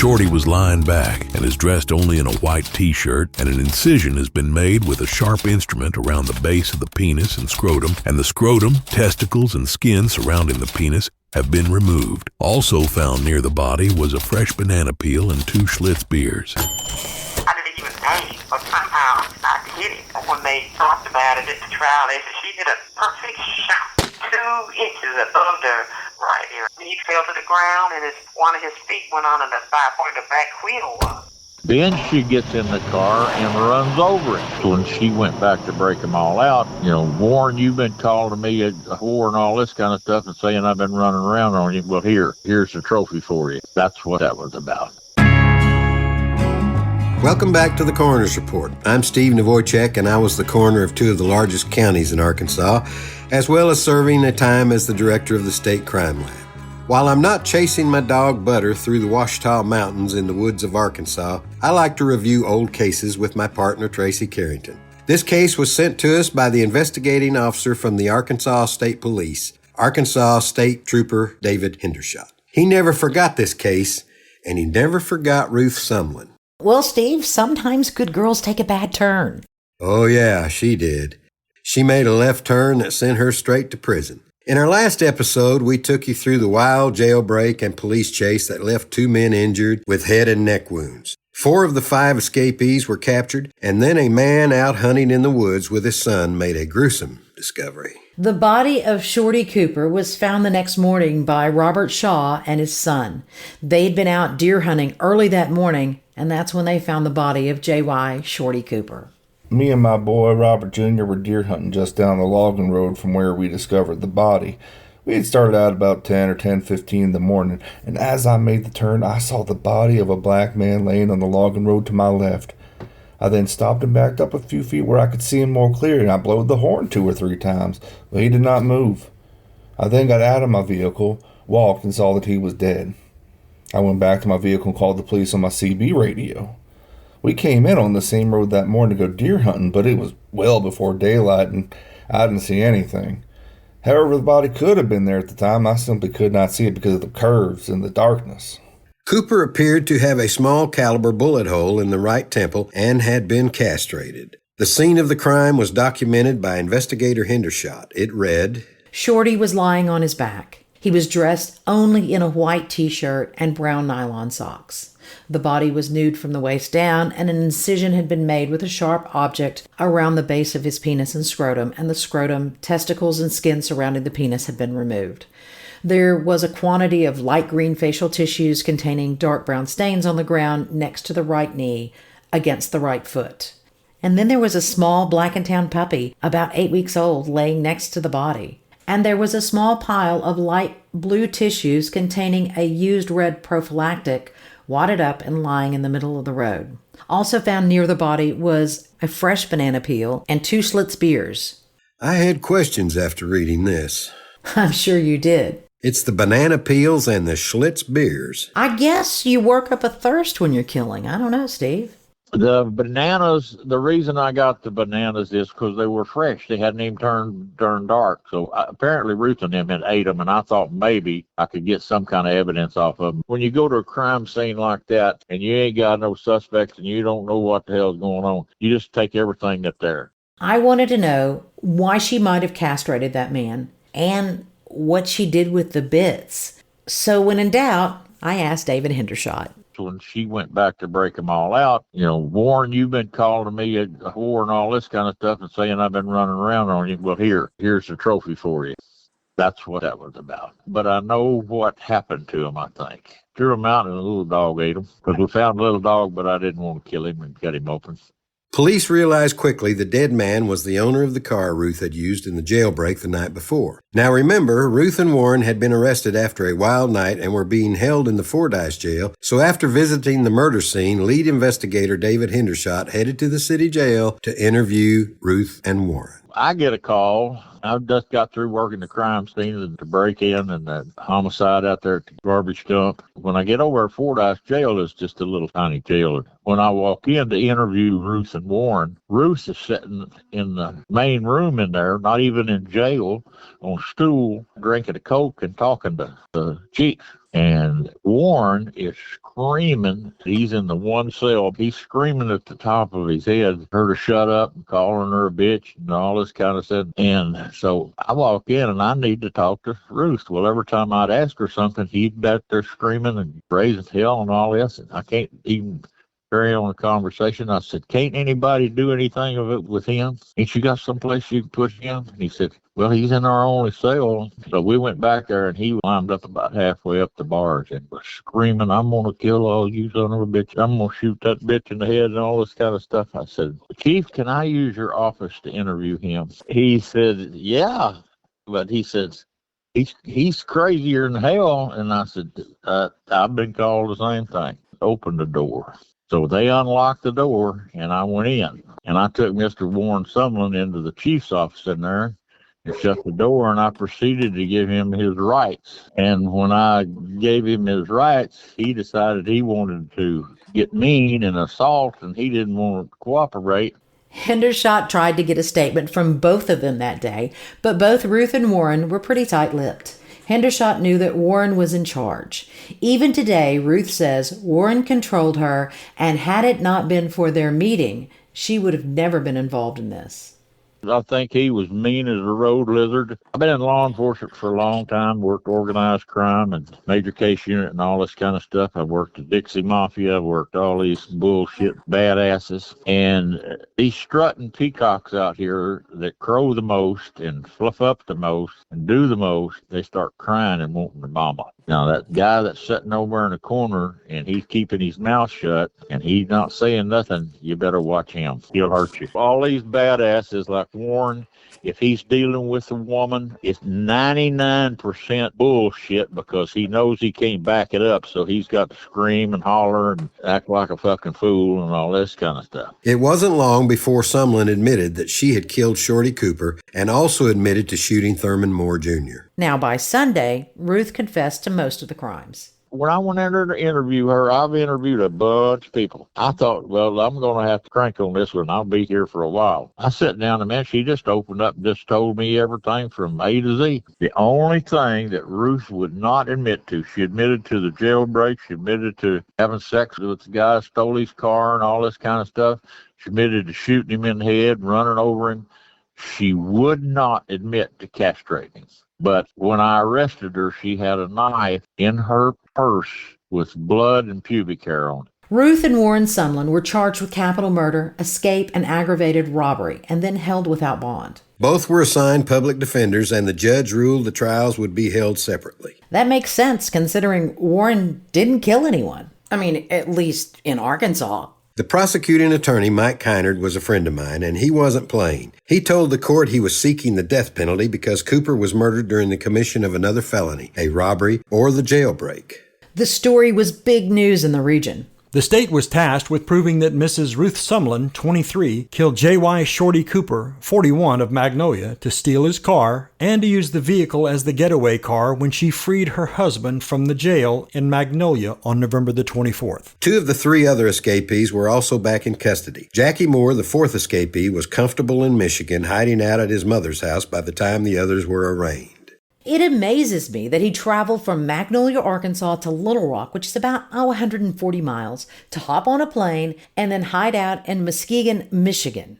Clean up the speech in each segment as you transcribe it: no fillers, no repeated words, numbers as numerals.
Shorty was lying back and is dressed only in a white t-shirt, and an incision has been made with a sharp instrument around the base of the penis and the scrotum, testicles, and skin surrounding the penis have been removed. Also found near the body was a fresh banana peel and 2 Schlitz beers. I didn't even pay, but somehow I hit it. When they talked about it at the trial, they said she did a perfect shot 2 inches above the right ear. He fell to the ground, and one of his feet went on the side where the back wheel was. Then she gets in the car and runs over it. So when she went back to break them all out, Warren, you've been calling me a whore and all this kind of stuff and saying I've been running around on you. Well, here's the trophy for you. That's what that was about. Welcome back to the Coroner's Report. I'm Steve Navoychek, and I was the coroner of 2 of the largest counties in Arkansas, as well as serving a time as the director of the state crime lab. While I'm not chasing my dog Butter through the Ouachita Mountains in the woods of Arkansas, I like to review old cases with my partner Tracy Carrington. This case was sent to us by the investigating officer from the Arkansas State Police, Arkansas State Trooper David Hendershott. He never forgot this case, and he never forgot Ruth Sumlin. Well, Steve, sometimes good girls take a bad turn. Oh yeah, she did. She made a left turn that sent her straight to prison. In our last episode, we took you through the wild jailbreak and police chase that left 2 men injured with head and neck wounds. 4 of the 5 escapees were captured, and then a man out hunting in the woods with his son made a gruesome discovery. The body of Shorty Cooper was found the next morning by Robert Shaw and his son. They'd been out deer hunting early that morning, and that's when they found the body of J.Y. Shorty Cooper. Me and my boy Robert Jr. were deer hunting just down the logging road from where we discovered the body. We had started out about 10 or 10:15 in the morning, and as I made the turn, I saw the body of a black man laying on the logging road to my left. I then stopped and backed up a few feet where I could see him more clear, and I blowed the horn 2 or 3 times, but he did not move. I then got out of my vehicle, walked, and saw that he was dead. I went back to my vehicle and called the police on my CB radio. We came in on the same road that morning to go deer hunting, but it was well before daylight, and I didn't see anything. However, the body could have been there at the time. I simply could not see it because of the curves and the darkness. Cooper appeared to have a small caliber bullet hole in the right temple and had been castrated. The scene of the crime was documented by investigator Hendershott. It read, Shorty was lying on his back. He was dressed only in a white t-shirt and brown nylon socks. The body was nude from the waist down, and an incision had been made with a sharp object around the base of his penis and the scrotum, testicles, and skin surrounding the penis had been removed. There was a quantity of light green facial tissues containing dark brown stains on the ground next to the right knee, against the right foot. And then there was a small black and tan puppy, about 8 weeks old, laying next to the body. And there was a small pile of light blue tissues containing a used red prophylactic wadded up and lying in the middle of the road. Also found near the body was a fresh banana peel and 2 Schlitz beers. I had questions after reading this. I'm sure you did. It's the banana peels and the Schlitz beers. I guess you work up a thirst when you're killing. I don't know, Steve. The bananas, the reason I got the bananas is because they were fresh. They hadn't even turned dark. So apparently Ruth and them had ate them, and I thought maybe I could get some kind of evidence off of them. When you go to a crime scene like that and you ain't got no suspects and you don't know what the hell's going on, you just take everything that's there. I wanted to know why she might have castrated that man and what she did with the bits. So when in doubt, I asked David Hendershott. When she went back to break them all out, Warren, you've been calling me a whore and all this kind of stuff and saying I've been running around on you. Well, here's the trophy for you. That's what that was about. But I know what happened to him, I think. Threw him out and a little dog ate him. Because we found a little dog, but I didn't want to kill him and cut him open. Police realized quickly the dead man was the owner of the car Ruth had used in the jailbreak the night before. Now remember, Ruth and Warren had been arrested after a wild night and were being held in the Fordyce jail, so after visiting the murder scene, lead investigator David Hendershott headed to the city jail to interview Ruth and Warren. I get a call. I just got through working the crime scene, the break-in and the homicide out there at the garbage dump. When I get over at Fordyce jail, it's just a little tiny jail. When I walk in to interview Ruth and Warren, Ruth is sitting in the main room in there, not even in jail, on a stool, drinking a Coke and talking to the chief. And Warren is screaming. He's in the one cell. He's screaming at the top of his head, her to shut up and calling her a bitch and all this kind of stuff. And so I walk in and I need to talk to Ruth. Well, every time I'd ask her something, he'd back there screaming and raising hell and all this. And I can't even carry on a conversation. I said, can't anybody do anything of it with him? Ain't you got someplace you can put him? And he said, well, he's in our only cell. So we went back there and he climbed up about halfway up the bars and was screaming, I'm going to kill all you son of a bitch. I'm going to shoot that bitch in the head and all this kind of stuff. I said, Chief, can I use your office to interview him? He said, yeah. But he says, he's crazier than hell. And I said, I've been called the same thing. Open the door. So they unlocked the door, and I went in. And I took Mr. Warren Sumlin into the chief's office in there and shut the door, and I proceeded to give him his rights. And when I gave him his rights, he decided he wanted to get mean and assault, and he didn't want to cooperate. Hendershott tried to get a statement from both of them that day, but both Ruth and Warren were pretty tight-lipped. Hendershott knew that Warren was in charge. Even today, Ruth says Warren controlled her, and had it not been for their meeting, she would have never been involved in this. I think he was mean as a road lizard. I've been in law enforcement for a long time, worked organized crime and major case unit and all this kind of stuff. I've worked the Dixie Mafia. I've worked all these bullshit badasses. And these strutting peacocks out here that crow the most and fluff up the most and do the most, they start crying and wanting their mama. Now, that guy that's sitting over in the corner and he's keeping his mouth shut and he's not saying nothing, you better watch him. He'll hurt you. All these badasses like Warren, if he's dealing with a woman, it's 99% bullshit because he knows he can't back it up. So he's got to scream and holler and act like a fucking fool and all this kind of stuff. It wasn't long before Sumlin admitted that she had killed Shorty Cooper and also admitted to shooting Thurman Moore Jr. Now, by Sunday, Ruth confessed to most of the crimes. When I went in there to interview her, I've interviewed a bunch of people. I thought, well, I'm going to have to crank on this one. I'll be here for a while. I sat down and, man, she just opened up and just told me everything from A to Z. The only thing that Ruth would not admit to, she admitted to the jailbreak. She admitted to having sex with the guy who stole his car and all this kind of stuff. She admitted to shooting him in the head and running over him. She would not admit to castrating him. But when I arrested her, she had a knife in her purse with blood and pubic hair on it. Ruth and Warren Sumlin were charged with capital murder, escape, and aggravated robbery, and then held without bond. Both were assigned public defenders, and the judge ruled the trials would be held separately. That makes sense, considering Warren didn't kill anyone. I mean, at least in Arkansas. The prosecuting attorney, Mike Kynard, was a friend of mine, and he wasn't playing. He told the court he was seeking the death penalty because Cooper was murdered during the commission of another felony, a robbery, or the jailbreak. The story was big news in the region. The state was tasked with proving that Mrs. Ruth Sumlin, 23, killed J.Y. Shorty Cooper, 41, of Magnolia, to steal his car and to use the vehicle as the getaway car when she freed her husband from the jail in Magnolia on November the 24th. Two of the three other escapees were also back in custody. Jackie Moore, the fourth escapee, was comfortable in Michigan, hiding out at his mother's house by the time the others were arraigned. It amazes me that he traveled from Magnolia, Arkansas to Little Rock, which is about 140 miles, to hop on a plane and then hide out in Muskegon, Michigan.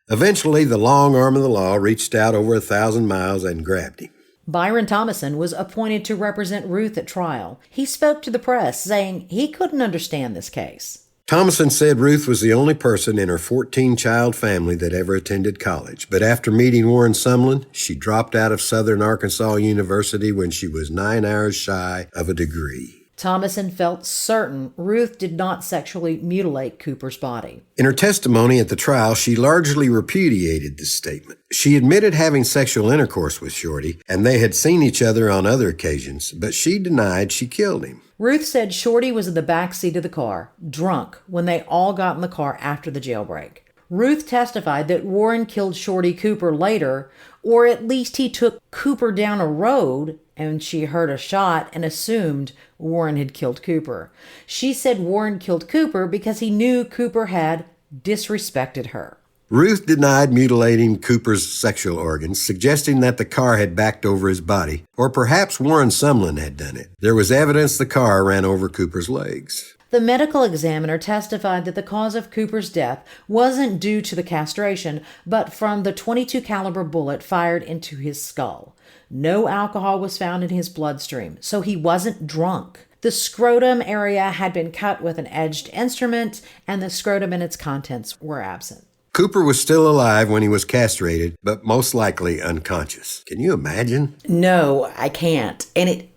Eventually, the long arm of the law reached out over 1,000 miles and grabbed him. Byron Thomason was appointed to represent Ruth at trial. He spoke to the press, saying he couldn't understand this case. Thomason said Ruth was the only person in her 14-child family that ever attended college. But after meeting Warren Sumlin, she dropped out of Southern Arkansas University when she was 9 hours shy of a degree. Thomason felt certain Ruth did not sexually mutilate Cooper's body. In her testimony at the trial, she largely repudiated this statement. She admitted having sexual intercourse with Shorty, and they had seen each other on other occasions, but she denied she killed him. Ruth said Shorty was in the back seat of the car, drunk, when they all got in the car after the jailbreak. Ruth testified that Warren killed Shorty Cooper later, or at least he took Cooper down a road and she heard a shot and assumed Warren had killed Cooper. She said Warren killed Cooper because he knew Cooper had disrespected her. Ruth denied mutilating Cooper's sexual organs, suggesting that the car had backed over his body, or perhaps Warren Sumlin had done it. There was evidence the car ran over Cooper's legs. The medical examiner testified that the cause of Cooper's death wasn't due to the castration, but from the .22 caliber bullet fired into his skull. No alcohol was found in his bloodstream, so he wasn't drunk. The scrotum area had been cut with an edged instrument, and the scrotum and its contents were absent. Cooper was still alive when he was castrated, but most likely unconscious. Can you imagine? No, I can't. And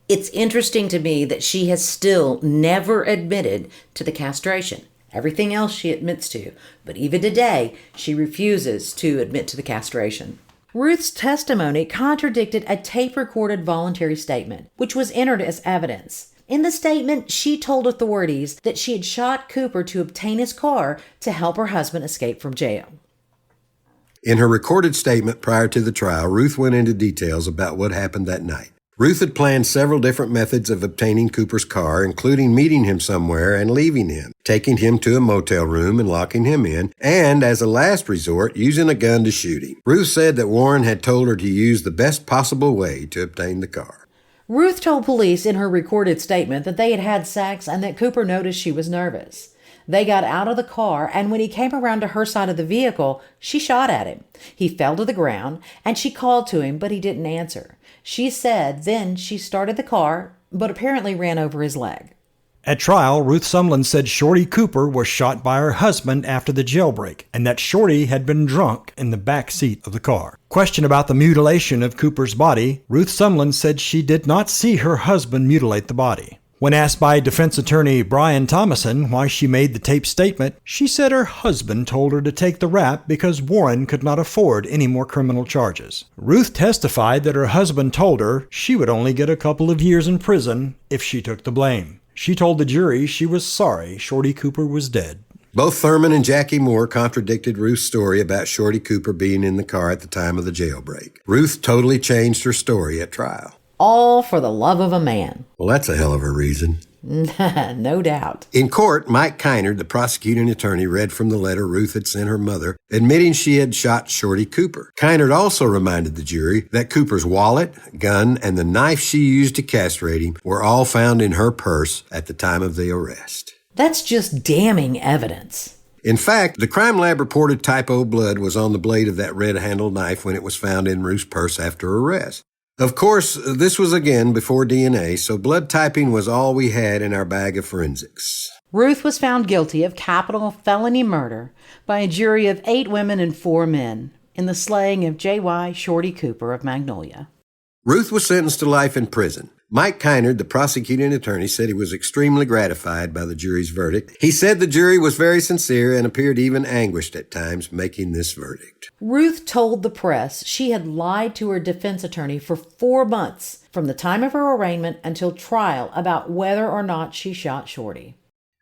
it's interesting to me that she has still never admitted to the castration. Everything else she admits to, but even today, she refuses to admit to the castration. Ruth's testimony contradicted a tape-recorded voluntary statement, which was entered as evidence. In the statement, she told authorities that she had shot Cooper to obtain his car to help her husband escape from jail. In her recorded statement prior to the trial, Ruth went into details about what happened that night. Ruth had planned several different methods of obtaining Cooper's car, including meeting him somewhere and leaving him, taking him to a motel room and locking him in, and, as a last resort, using a gun to shoot him. Ruth said that Warren had told her to use the best possible way to obtain the car. Ruth told police in her recorded statement that they had had sex and that Cooper noticed she was nervous. They got out of the car, and when he came around to her side of the vehicle, she shot at him. He fell to the ground, and she called to him, but he didn't answer. She said then she started the car, but apparently ran over his leg. At trial, Ruth Sumlin said Shorty Cooper was shot by her husband after the jailbreak, and that Shorty had been drunk in the back seat of the car. Question about the mutilation of Cooper's body, Ruth Sumlin said she did not see her husband mutilate the body. When asked by defense attorney Brian Thomason why she made the taped statement, she said her husband told her to take the rap because Warren could not afford any more criminal charges. Ruth testified that her husband told her she would only get a couple of years in prison if she took the blame. She told the jury she was sorry Shorty Cooper was dead. Both Thurman and Jackie Moore contradicted Ruth's story about Shorty Cooper being in the car at the time of the jailbreak. Ruth totally changed her story at trial. All for the love of a man. Well, that's a hell of a reason. No doubt. In court, Mike Kynard, the prosecuting attorney, read from the letter Ruth had sent her mother, admitting she had shot Shorty Cooper. Kynard also reminded the jury that Cooper's wallet, gun, and the knife she used to castrate him were all found in her purse at the time of the arrest. That's just damning evidence. In fact, the crime lab reported type O blood was on the blade of that red-handled knife when it was found in Ruth's purse after arrest. Of course, this was again before DNA, so blood typing was all we had in our bag of forensics. Ruth was found guilty of capital felony murder by a jury of 8 women and 4 men in the slaying of J.Y. Shorty Cooper of Magnolia. Ruth was sentenced to life in prison. Mike Kynard, the prosecuting attorney, said he was extremely gratified by the jury's verdict. He said the jury was very sincere and appeared even anguished at times making this verdict. Ruth told the press she had lied to her defense attorney for 4 months from the time of her arraignment until trial about whether or not she shot Shorty.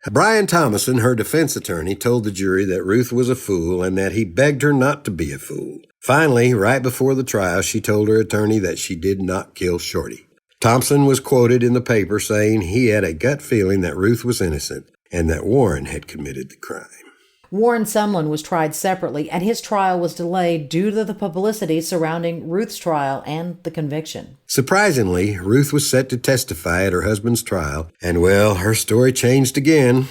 Brian Thomason, her defense attorney, told the jury that Ruth was a fool and that he begged her not to be a fool. Finally, right before the trial, she told her attorney that she did not kill Shorty. Thompson was quoted in the paper saying he had a gut feeling that Ruth was innocent and that Warren had committed the crime. Warren Sumlin was tried separately, and his trial was delayed due to the publicity surrounding Ruth's trial and the conviction. Surprisingly, Ruth was set to testify at her husband's trial, and well, her story changed again.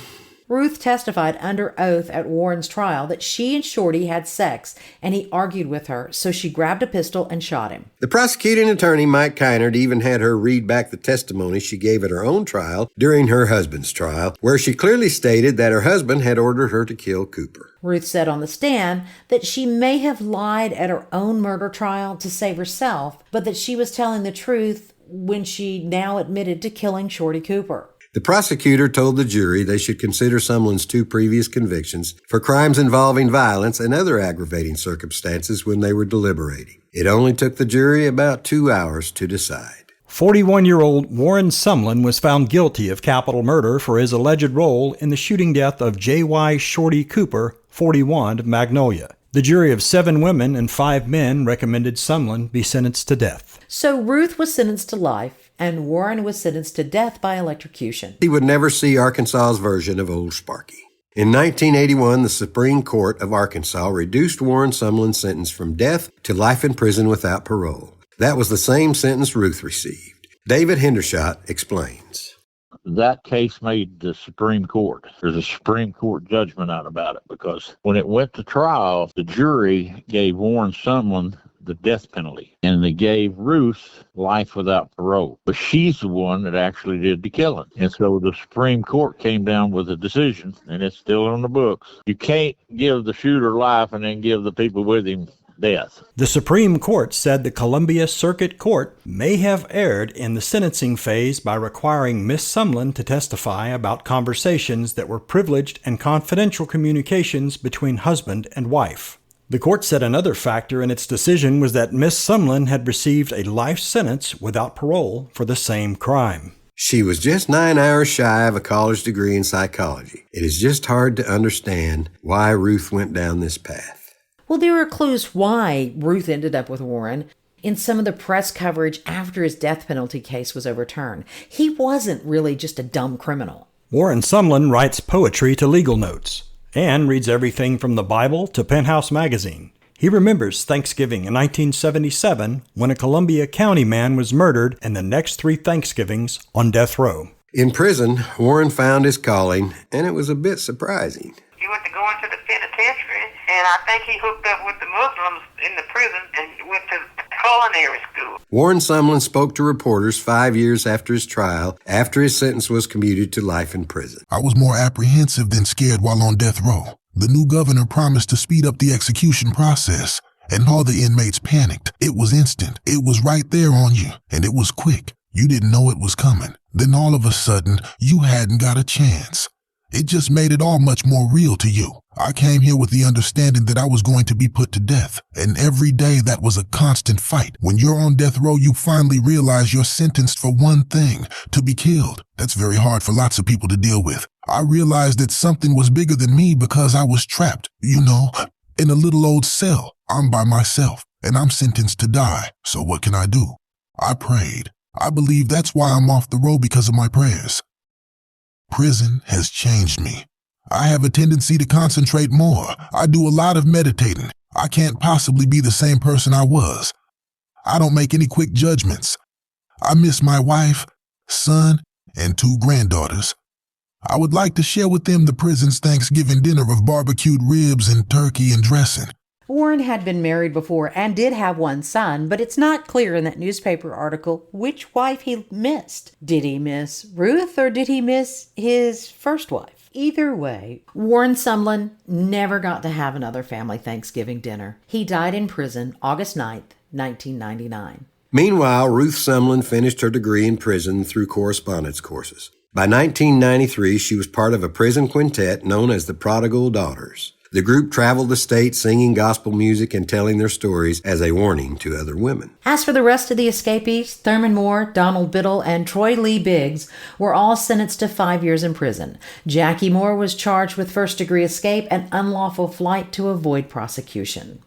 Ruth testified under oath at Warren's trial that she and Shorty had sex, and he argued with her, so she grabbed a pistol and shot him. The prosecuting attorney, Mike Kynard, even had her read back the testimony she gave at her own trial during her husband's trial, where she clearly stated that her husband had ordered her to kill Cooper. Ruth said on the stand that she may have lied at her own murder trial to save herself, but that she was telling the truth when she now admitted to killing Shorty Cooper. The prosecutor told the jury they should consider Sumlin's 2 previous convictions for crimes involving violence and other aggravating circumstances when they were deliberating. It only took the jury about 2 hours to decide. 41-year-old Warren Sumlin was found guilty of capital murder for his alleged role in the shooting death of J.Y. Shorty Cooper, 41, of Magnolia. The jury of 7 women and 5 men recommended Sumlin be sentenced to death. So Ruth was sentenced to life, and Warren was sentenced to death by electrocution. He would never see Arkansas's version of Old Sparky. In 1981, the Supreme Court of Arkansas reduced Warren Sumlin's sentence from death to life in prison without parole. That was the same sentence Ruth received. David Hendershott explains. That case made the Supreme Court. There's a Supreme Court judgment out about it because when it went to trial, the jury gave Warren Sumlin the death penalty, and they gave Ruth life without parole. But she's the one that actually did the killing. And so the Supreme Court came down with a decision, and it's still on the books. You can't give the shooter life and then give the people with him death. The Supreme Court said the Columbia Circuit Court may have erred in the sentencing phase by requiring Miss Sumlin to testify about conversations that were privileged and confidential communications between husband and wife. The court said another factor in its decision was that Miss Sumlin had received a life sentence without parole for the same crime. She was just 9 hours shy of a college degree in psychology. It is just hard to understand why Ruth went down this path. Well, there are clues why Ruth ended up with Warren in some of the press coverage after his death penalty case was overturned. He wasn't really just a dumb criminal. Warren Sumlin writes poetry to legal notes and reads everything from the Bible to Penthouse magazine. He remembers Thanksgiving in 1977 when a Columbia County man was murdered and the next 3 Thanksgivings on death row. In prison, Warren found his calling, and it was a bit surprising. He went to go into the penitentiary, and I think he hooked up with the Muslims in the prison and went to culinary school. Warren Sumlin spoke to reporters 5 years after his trial, after his sentence was commuted to life in prison. I was more apprehensive than scared while on death row. The new governor promised to speed up the execution process, and all the inmates panicked. It was instant. It was right there on you, and it was quick. You didn't know it was coming. Then all of a sudden, you hadn't got a chance. It just made it all much more real to you. I came here with the understanding that I was going to be put to death, and every day that was a constant fight. When you're on death row, you finally realize you're sentenced for one thing, to be killed. That's very hard for lots of people to deal with. I realized that something was bigger than me because I was trapped, in a little old cell. I'm by myself, and I'm sentenced to die. So what can I do? I prayed. I believe that's why I'm off the row, because of my prayers. Prison has changed me. I have a tendency to concentrate more. I do a lot of meditating. I can't possibly be the same person I was. I don't make any quick judgments. I miss my wife, son, and 2 granddaughters. I would like to share with them the prison's Thanksgiving dinner of barbecued ribs and turkey and dressing. Warren had been married before and did have 1 son, but it's not clear in that newspaper article which wife he missed. Did he miss Ruth or did he miss his first wife? Either way, Warren Sumlin never got to have another family Thanksgiving dinner. He died in prison August 9th, 1999. Meanwhile, Ruth Sumlin finished her degree in prison through correspondence courses. By 1993, she was part of a prison quintet known as the Prodigal Daughters. The group traveled the state singing gospel music and telling their stories as a warning to other women. As for the rest of the escapees, Thurman Moore, Donald Biddle, and Troy Lee Biggs were all sentenced to 5 years in prison. Jackie Moore was charged with first-degree escape and unlawful flight to avoid prosecution.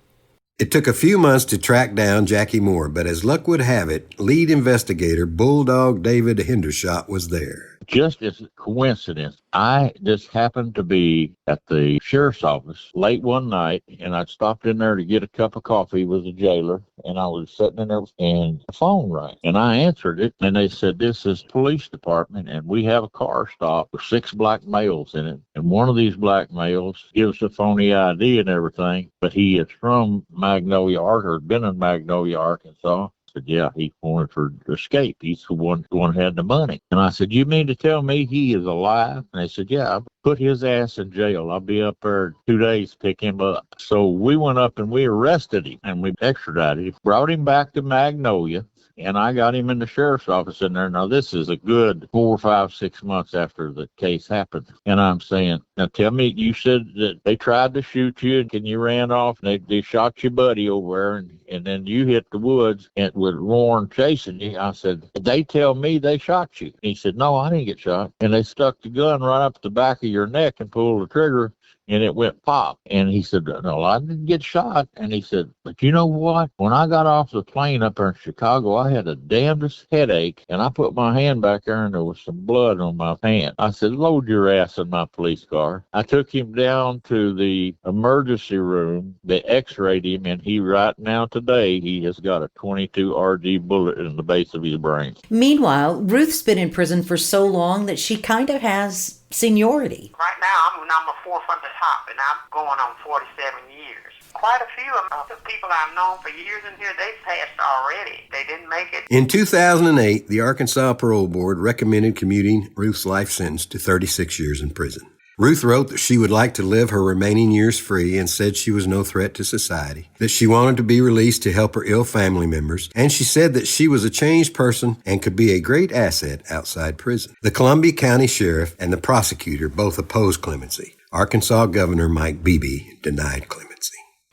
It took a few months to track down Jackie Moore, but as luck would have it, lead investigator Bulldog David Hendershott was there. Just as a coincidence, I just happened to be at the sheriff's office late one night, and I stopped in there to get a cup of coffee with the jailer, and I was sitting in there, and the phone rang, and I answered it, and they said, "This is police department, and we have a car stop with 6 black males in it, and one of these black males gives a phony ID and everything, but he is from Magnolia, or had been in Magnolia, Arkansas." Said, "Yeah, he wanted to escape. He's the one who had the money." And I said, "You mean to tell me he is alive?" And they said, "Yeah, I put his ass in jail. I'll be up there 2 days to pick him up." So we went up and we arrested him and we extradited him, brought him back to Magnolia, and I got him in the sheriff's office in there. Now, this is a good 4, 5, 6 months after the case happened. And I'm saying, "Now tell me, you said that they tried to shoot you and you ran off and they shot your buddy over there and then you hit the woods and with Warren chasing you." I said, "They tell me they shot you." He said, "No, I didn't get shot." And they stuck the gun right up the back of your neck and pulled the trigger, and it went pop. And he said, "No, I didn't get shot." And he said, "But you know what? When I got off the plane up there in Chicago, I had the damnedest headache, and I put my hand back there, and there was some blood on my hand." I said, "Load your ass in my police car." are. I took him down to the emergency room. They x-rayed him, and right now today, he has got a 22 RG bullet in the base of his brain. Meanwhile, Ruth's been in prison for so long that she kind of has seniority. Right now, I'm number 4 from the top, and I'm going on 47 years. Quite a few of the people I've known for years in here, they've passed already. They didn't make it. In 2008, the Arkansas Parole Board recommended commuting Ruth's life sentence to 36 years in prison. Ruth wrote that she would like to live her remaining years free and said she was no threat to society, that she wanted to be released to help her ill family members, and she said that she was a changed person and could be a great asset outside prison. The Columbia County Sheriff and the prosecutor both opposed clemency. Arkansas Governor Mike Beebe denied clemency.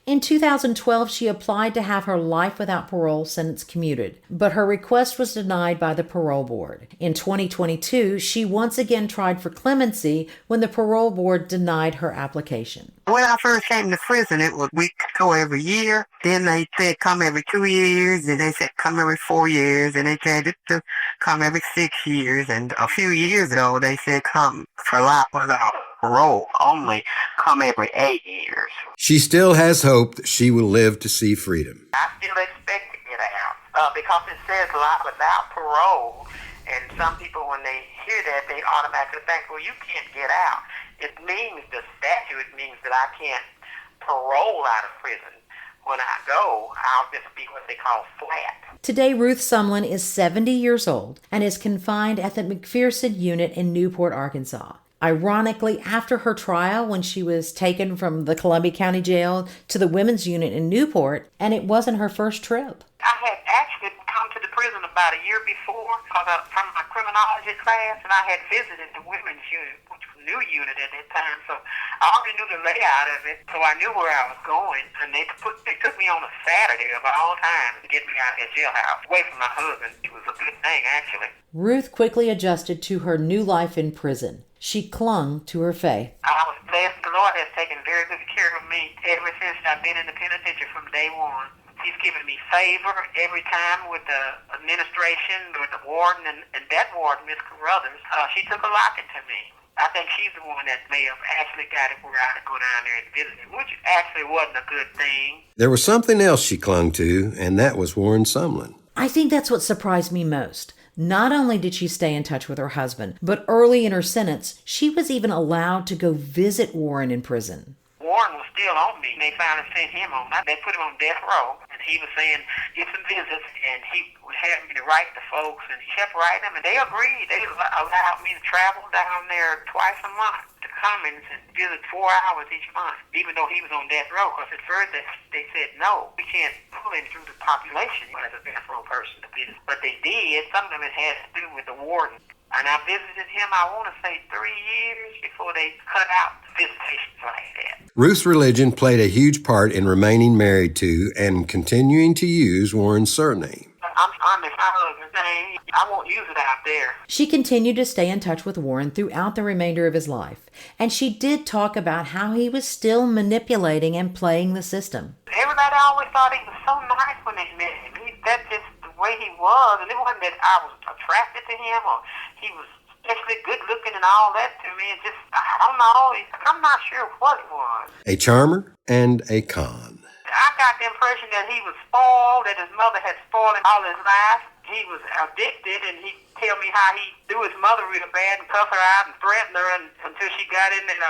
In 2012, she applied to have her life without parole sentence commuted, but her request was denied by the parole board. In 2022, she once again tried for clemency when the parole board denied her application. When I first came to prison, it was we could go every year. Then they said come every 2 years, and they said come every 4 years, and they said to come every 6 years. And a few years ago, they said come for life without parole only, come every 8 years. She still has hope that she will live to see freedom. I still expect to get out because it says life without parole. And some people, when they hear that, they automatically think, well, you can't get out. It means, the statute means that I can't parole out of prison. When I go, I'll just be what they call flat. Today, Ruth Sumlin is 70 years old and is confined at the McPherson unit in Newport, Arkansas. Ironically, after her trial, when she was taken from the Columbia County Jail to the women's unit in Newport, and it wasn't her first trip. I had actually come to the prison about a year before from my criminology class, and I had visited the women's unit, which was a new unit at that time, so I already knew the layout of it, so I knew where I was going, and they took me on a Saturday of all times to get me out of that jailhouse, away from my husband. It was a good thing, actually. Ruth quickly adjusted to her new life in prison. She clung to her faith. I was blessed. The Lord has taken very good care of me ever since I've been in the penitentiary from day one. He's given me favor every time with the administration, with the warden, and that warden, Miss Carruthers. She took a liking to me. I think she's the one that may have actually got it where I could go down there and visit him, which actually wasn't a good thing. There was something else she clung to, and that was Warren Sumlin. I think that's what surprised me most. Not only did she stay in touch with her husband, but early in her sentence, she was even allowed to go visit Warren in prison. Warren was still on me. They finally sent him on. They put him on death row, and he was saying, get some visits, and he would have me to write to folks, and he kept writing them, and they agreed. They allowed me to travel down there twice a month to come and visit 4 hours each month, even though he was on death row, because at first they said, no, we can't pull him through the population as a death row person to visit. But they did. Some of it had to do with the warden. And I visited him, I want to say 3 years before they cut out visitations like that. Ruth's religion played a huge part in remaining married to and continuing to use Warren's surname. I'm his husband's name. I won't use it out there. She continued to stay in touch with Warren throughout the remainder of his life, and she did talk about how he was still manipulating and playing the system. Everybody always thought he was so nice when they met him. That's just the way he was, and it wasn't that I was attracted to him or he was especially good looking and all that to me. It just, I don't know. I'm not sure what it was. A charmer and a con. I got the impression that he was spoiled, that his mother had spoiled him all his life. He was addicted, and he'd tell me how he threw his mother real bad and cuss her out and threatened her until she got in it.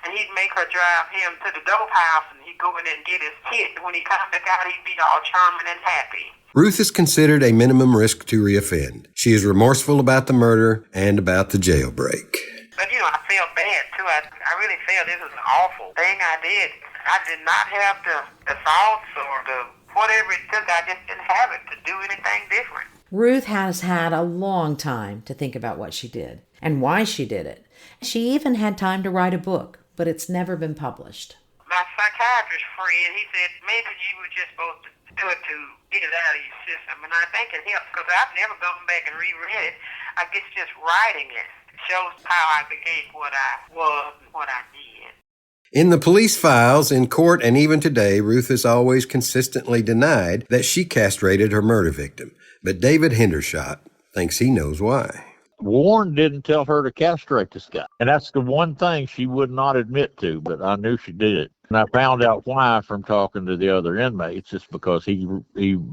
And he'd make her drive him to the dope house, and he'd go in there and get his hit. When he come back out, he'd be all charming and happy. Ruth is considered a minimum risk to reoffend. She is remorseful about the murder and about the jailbreak. But, I felt bad, too. I really felt this was an awful thing I did. I did not have the thoughts or the whatever it took. I just didn't have it to do anything different. Ruth has had a long time to think about what she did and why she did it. She even had time to write a book, but it's never been published. My psychiatrist friend, he said, maybe you were just supposed to do it to get it out of your system. And I think it helps because I've never gone back and reread it. I guess just writing it shows how I became what I was and what I did. In the police files, in court, and even today, Ruth has always consistently denied that she castrated her murder victim. But David Hendershott thinks he knows why. Warren didn't tell her to castrate this guy. And that's the one thing she would not admit to, but I knew she did it. And I found out why from talking to the other inmates. It's because he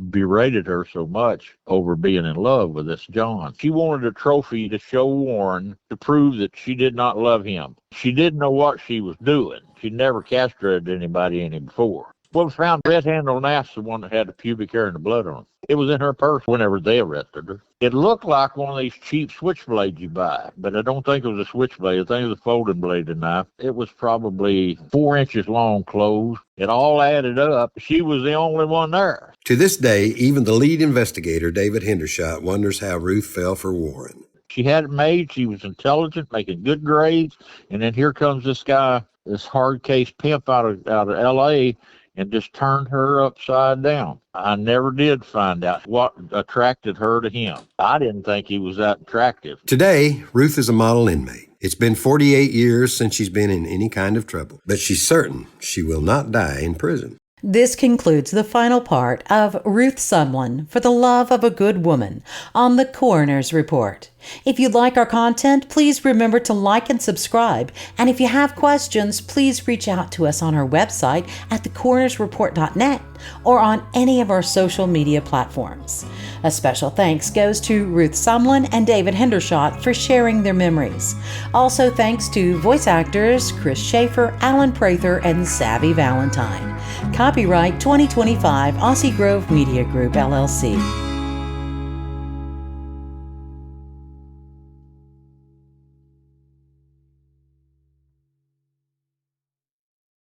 berated her so much over being in love with this John. She wanted a trophy to show Warren to prove that she did not love him. She didn't know what she was doing. She never castrated anybody any before. Well, found red handle knife, the one that had the pubic hair and the blood on it. It was in her purse whenever they arrested her. It looked like one of these cheap switchblades you buy, but I don't think it was a switchblade. I think it was a folding bladed knife. It was probably 4 inches long closed. It all added up. She was the only one there. To this day, even the lead investigator, David Hendershott, wonders how Ruth fell for Warren. She had it made. She was intelligent, making good grades. And then here comes this guy, this hard case pimp out of L.A., and just turned her upside down. I never did find out what attracted her to him. I didn't think he was that attractive. Today, Ruth is a model inmate. It's been 48 years since she's been in any kind of trouble, but she's certain she will not die in prison. This concludes the final part of Ruth Sumlin for the Love of a Good Woman on the Coroner's Report. If you like our content, please remember to like and subscribe. And if you have questions, please reach out to us on our website at thecoronersreport.net or on any of our social media platforms. A special thanks goes to Ruth Sumlin and David Hendershott for sharing their memories. Also thanks to voice actors Chris Schaefer, Alan Prather, and Savvy Valentine. Copyright 2025 Aussie Grove Media Group, LLC.